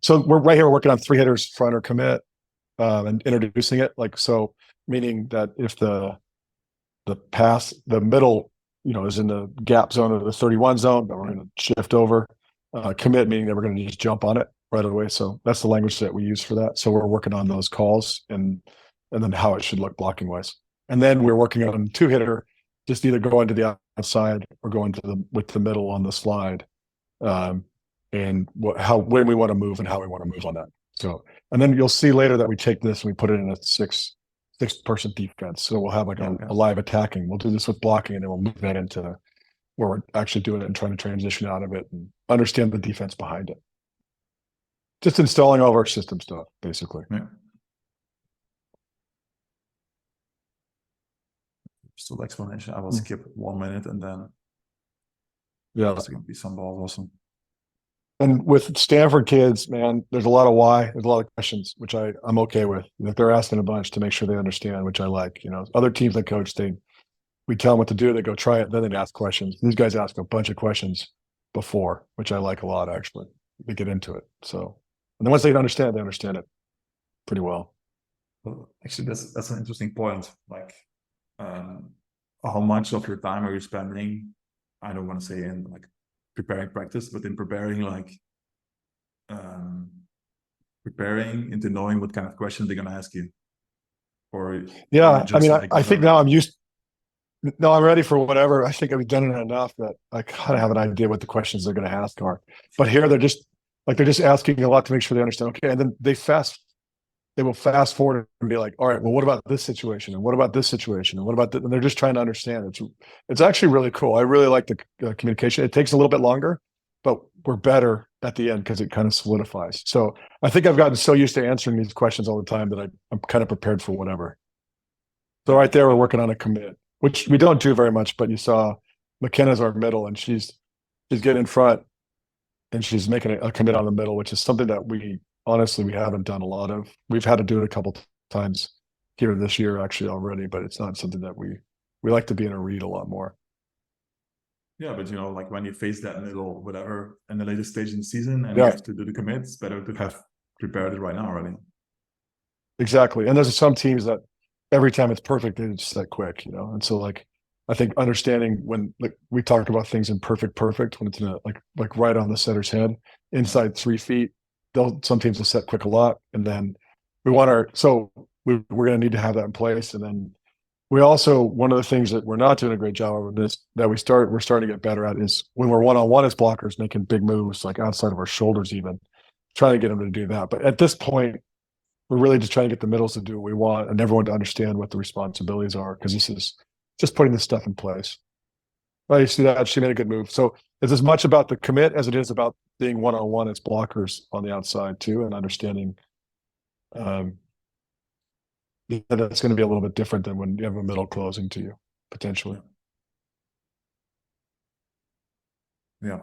So we're right here working on three hitters front or commit, and introducing it. Like, so meaning that if the middle, is in the gap zone of the 31 zone, but we're going to shift over. Commit meaning that we're going to just jump on it right away. So that's the language that we use for that. So we're working on those calls and then how it should look blocking wise. And then we're working on two hitter, just either go into the outside or go into with the middle on the slide. And when we want to move and how we want to move on that. So, and then you'll see later that we take this and we put it in a six-person defense. So we'll have like a live attacking. We'll do this with blocking, and then we'll move that into where we're actually doing it and trying to transition out of it and understand the defense behind it. Just installing all of our system stuff, basically. Yeah. Still explanation. I will skip 1 minute and then there's going to be some balls also. And with Stanford kids, man, there's a lot of why. There's a lot of questions, which I'm okay with. If they're asking a bunch to make sure they understand, which I like. Other teams I coach, we tell them what to do. They go try it, then they ask questions. These guys ask a bunch of questions before, which I like a lot, actually. They get into it. So, and then once they understand it pretty well. Well, actually, that's an interesting point. Like, how much of your time are you spending? I don't want to say in like preparing practice, but in preparing preparing into knowing what kind of questions they're going to ask you. Or yeah, I mean, I think now I'm ready for whatever. I think I've done it enough that I kind of have an idea what the questions they're going to ask are. But here they're just asking a lot to make sure they understand. Okay, and then they will fast forward and be like, all right, well, what about this situation? And what about this situation? And what about that? And they're just trying to understand. It's actually really cool. I really like the communication. It takes a little bit longer, but we're better at the end because it kind of solidifies. So I think I've gotten so used to answering these questions all the time that I'm kind of prepared for whatever. So right there, we're working on a commit, which we don't do very much, but you saw McKenna's our middle, and she's getting in front and she's making a commit on the middle, which is something that honestly, we haven't done a lot of. We've had to do it a couple times here this year actually already, but it's not something that we like to be in a read a lot more. Yeah, but like when you face that middle, whatever, in the latest stage in the season and you have to do the commit, it's better to have prepared it right now already. Exactly. And there's some teams that every time it's perfect, it's just that quick, And so like, I think understanding when we talk about things in perfect, when it's in a, like right on the setter's head, inside 3 feet, some teams will set quick a lot, and then we're going to need to have that in place. And then we also, one of the things that we're not doing a great job of this that we're starting to get better at is when we're one-on-one as blockers, making big moves like outside of our shoulders, even trying to get them to do that. But at this point, we're really just trying to get the middles to do what we want and everyone to understand what the responsibilities are, because this is just putting this stuff in place. Oh, you see that? She made a good move. So it's as much about the commit as it is about being one-on-one as blockers on the outside too, and understanding that it's going to be a little bit different than when you have a middle closing to you, potentially.